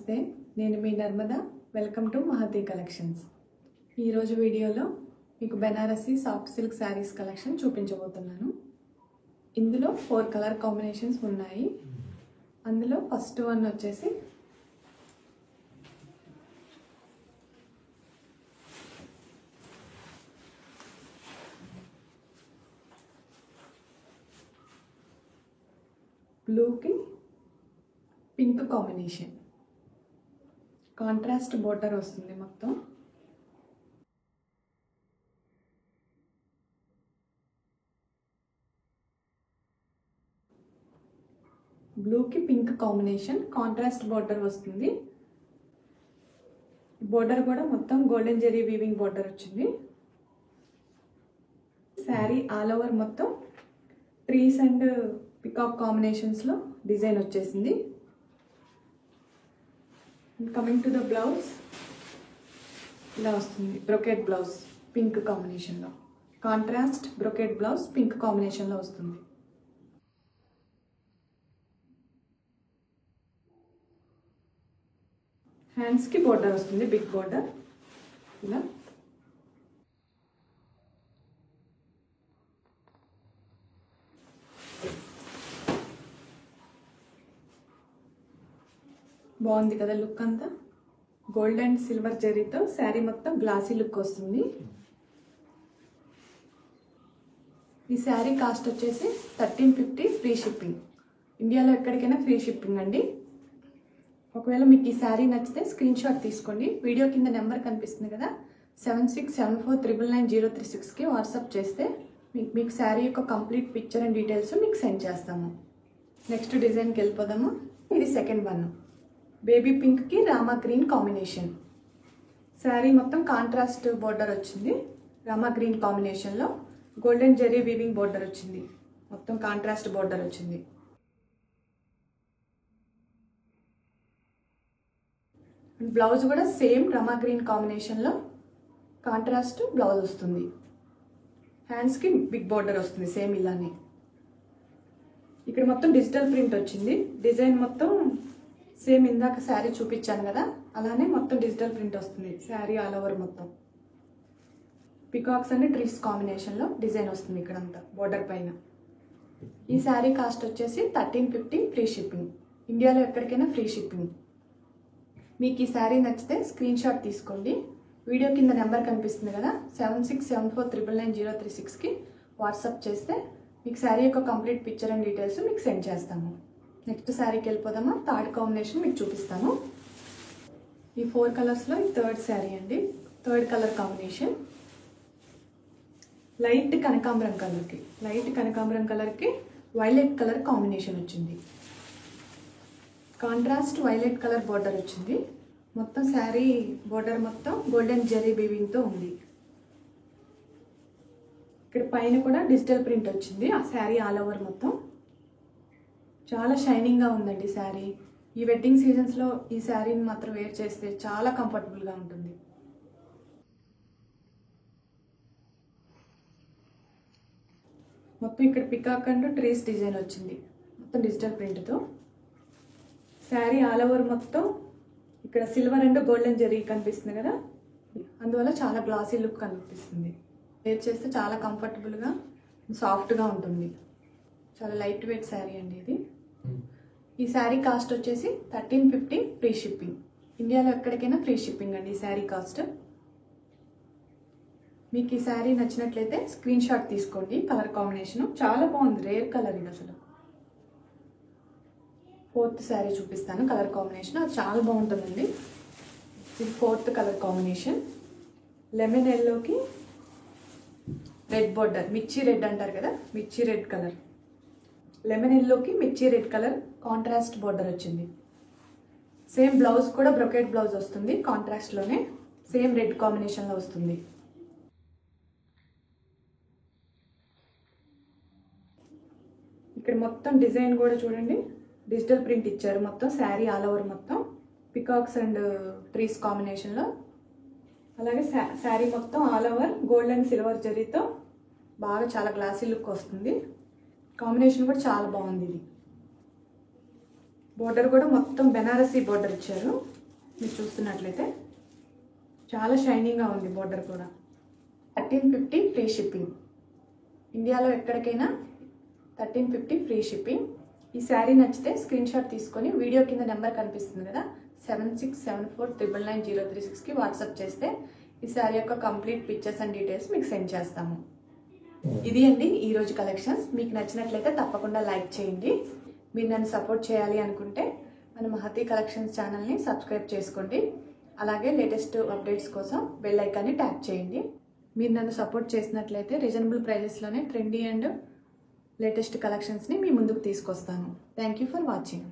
నమస్తే, నేను మీ Narmada. Welcome to Mahathi collections. ఈరోజు వీడియోలో మీకు Banarasi soft silk sarees collection చూపించబోతున్నాను. ఇందులో 4 కలర్ కాంబినేషన్స్ ఉన్నాయి. అందులో ఫస్ట్ వన్ వచ్చేసి బ్లూకి పింక్ కాంబినేషన్, కాంట్రాస్ట్ బోర్డర్ వస్తుంది. మొత్తం బ్లూకి పింక్ కాంబినేషన్, కాంట్రాస్ట్ బోర్డర్ వస్తుంది. బోర్డర్ కూడా మొత్తం గోల్డెన్ జెరీ వీవింగ్ బోర్డర్ వచ్చింది. శారీ ఆల్ ఓవర్ మొత్తం ట్రీస్ అండ్ పికాక్ కాంబినేషన్స్లో డిజైన్ వచ్చేసింది. కమింగ్ టు ద బ్లౌజ్, ఇలా వస్తుంది. బ్రొకెట్ బ్లౌజ్ పింక్ కాంబినేషన్లో, కాంట్రాస్ట్ బ్రొకెట్ బ్లౌజ్ పింక్ కాంబినేషన్లో వస్తుంది. హ్యాండ్స్కి బోర్డర్ వస్తుంది, బిగ్ బోర్డర్. ఇలా బాగుంది కదా లుక్ అంతా. గోల్డ్ అండ్ సిల్వర్ జరీతో శారీ మొత్తం గ్లాసీ లుక్ వస్తుంది. ఈ శారీ కాస్ట్ వచ్చేసి 1350 ఫ్రీ షిప్పింగ్. ఇండియాలో ఎక్కడికైనా ఫ్రీ షిప్పింగ్ అండి. ఒకవేళ మీకు ఈ శారీ నచ్చితే స్క్రీన్ షాట్ తీసుకోండి. వీడియో కింద నెంబర్ కనిపిస్తుంది కదా, 7674990336కి వాట్సాప్ చేస్తే మీకు శారీ యొక్క కంప్లీట్ పిక్చర్ అండ్ డీటెయిల్స్ మీకు సెండ్ చేస్తాము. నెక్స్ట్ డిజైన్కి వెళ్ళిపోదాము. ఇది సెకండ్ వన్. బేబీ పింక్కి రామా గ్రీన్ కాంబినేషన్. శారీ మొత్తం కాంట్రాస్ట్ బోర్డర్ వచ్చింది. రామా గ్రీన్ కాంబినేషన్లో గోల్డెన్ జెరీ వీవింగ్ బోర్డర్ వచ్చింది. మొత్తం కాంట్రాస్ట్ బోర్డర్ వచ్చింది. బ్లౌజ్ కూడా సేమ్ రామా గ్రీన్ కాంబినేషన్లో కాంట్రాస్ట్ బ్లౌజ్ వస్తుంది. హ్యాండ్స్కి బిగ్ బోర్డర్ వస్తుంది సేమ్ ఇలానే. ఇక్కడ మొత్తం డిజిటల్ ప్రింట్ వచ్చింది. డిజైన్ మొత్తం సేమ్ ఇందాక శారీ చూపించాను కదా, అలానే మొత్తం డిజిటల్ ప్రింట్ వస్తుంది. శారీ ఆల్ ఓవర్ మొత్తం పికాక్స్ అండ్ ట్రీస్ కాంబినేషన్లో డిజైన్ వస్తుంది ఇక్కడంతా బోర్డర్ పైన. ఈ శారీ కాస్ట్ వచ్చేసి 1350 ఫ్రీ షిప్పింగ్. ఇండియాలో ఎక్కడికైనా ఫ్రీ షిప్పింగ్. మీకు ఈ శారీ నచ్చితే స్క్రీన్ షాట్ తీసుకోండి. వీడియో కింద నెంబర్ కనిపిస్తుంది కదా, 7674999036కి వాట్సాప్ చేస్తే మీకు శారీ యొక్క కంప్లీట్ పిక్చర్ అండ్ డీటెయిల్స్ మీకు సెండ్ చేస్తాము. నెక్స్ట్ శారీకి వెళ్ళిపోదామా. థర్డ్ కాంబినేషన్ మీకు చూపిస్తాను. ఈ 4 కలర్స్లో ఈ థర్డ్ శారీ అండి. థర్డ్ కలర్ కాంబినేషన్ లైట్ కనకాంబరం కలర్కి వైలెట్ కలర్ కాంబినేషన్ వచ్చింది. కాంట్రాస్ట్ వైలెట్ కలర్ బోర్డర్ వచ్చింది. మొత్తం శారీ బోర్డర్ మొత్తం గోల్డెన్ జెరీ వీవింగ్తో ఉంది. ఇక్కడ పైన కూడా డిజిటల్ ప్రింట్ వచ్చింది. ఆ శారీ ఆల్ ఓవర్ మొత్తం చాలా షైనింగ్గా ఉందండి శారీ. ఈ వెడ్డింగ్ సీజన్స్లో ఈ శారీని మాత్రం వేర్ చేస్తే చాలా కంఫర్టబుల్గా ఉంటుంది. మొత్తం ఇక్కడ పికాక్ అండ్ ట్రీస్ డిజైన్ వచ్చింది మొత్తం డిజిటల్ ప్రింట్తో. శారీ ఆల్ ఓవర్ మొత్తం ఇక్కడ సిల్వర్ అండ్ గోల్డెన్ జరీ కనిపిస్తుంది కదా, అందువల్ల చాలా గ్లాసీ లుక్ కనిపిస్తుంది. వేర్ చేస్తే చాలా కంఫర్టబుల్గా సాఫ్ట్గా ఉంటుంది. చాలా లైట్ వెయిట్ శారీ అండి ఇది. ఈ శారీ కాస్ట్ వచ్చేసి 1350 ఫ్రీ షిప్పింగ్. ఇండియాలో ఎక్కడికైనా ఫ్రీ షిప్పింగ్ అండి ఈ శారీ కాస్ట్. మీకు ఈ శారీ నచ్చినట్లయితే స్క్రీన్ షాట్ తీసుకోండి. కలర్ కాంబినేషన్ చాలా బాగుంది, రేర్ కలర్ ఇది అసలు. ఫోర్త్ శారీ చూపిస్తాను. కలర్ కాంబినేషన్ అది చాలా బాగుంటుందండి. ఇది ఫోర్త్ కలర్ కాంబినేషన్. లెమన్ ఎల్లోకి రెడ్ బోర్డర్, మిర్చి రెడ్ అంటారు కదా, మిర్చి రెడ్ కలర్. లెమన్ ఎల్లోకి మిర్చి రెడ్ కలర్ కాంట్రాస్ట్ బోర్డర్ వచ్చింది. సేమ్ బ్లౌజ్ కూడా బ్రొకెట్ బ్లౌజ్ వస్తుంది. కాంట్రాస్ట్లోనే సేమ్ రెడ్ కాంబినేషన్లో వస్తుంది. ఇక్కడ మొత్తం డిజైన్ కూడా చూడండి, డిజిటల్ ప్రింట్ ఇచ్చారు. మొత్తం శారీ ఆల్ ఓవర్ మొత్తం పికాక్స్ అండ్ ట్రీస్ కాంబినేషన్లో. అలాగే శారీ మొత్తం all over gold and silver జరీతో బాగా చాలా గ్లాసీ లుక్ వస్తుంది. కాంబినేషన్ కూడా చాలా బాగుంది. ఇది బోర్డర్ కూడా మొత్తం బెనారసీ బోర్డర్ ఇచ్చారు. మీరు చూస్తున్నట్లయితే చాలా షైనీగా ఉంది బోర్డర్ కూడా. 1350 ఫ్రీ షిప్పింగ్. ఇండియాలో ఎక్కడికైనా 1350 ఫ్రీ షిప్పింగ్. ఈ శారీ నచ్చితే స్క్రీన్ షాట్ తీసుకొని వీడియో కింద నెంబర్ కనిపిస్తుంది కదా 7674999036కి వాట్సాప్ చేస్తే ఈ శారీ యొక్క కంప్లీట్ పిక్చర్స్ అండ్ డీటెయిల్స్ మీకు సెండ్ చేస్తాము. ఇది అండి ఈరోజు కలెక్షన్స్. మీకు నచ్చినట్లయితే తప్పకుండా లైక్ చేయండి. మీరు నన్ను సపోర్ట్ చేయాలి అనుకుంటే మన మహతి కలెక్షన్స్ ఛానల్ని సబ్స్క్రైబ్ చేసుకోండి. అలాగే లేటెస్ట్ అప్డేట్స్ కోసం బెల్ ఐకాన్ని ట్యాప్ చేయండి. మీరు నన్ను సపోర్ట్ చేసినట్లయితే రీజనబుల్ ప్రైజెస్లోనే ట్రెండీ అండ్ లేటెస్ట్ కలెక్షన్స్ని మీ ముందుకు తీసుకొస్తాను. Thank you for watching.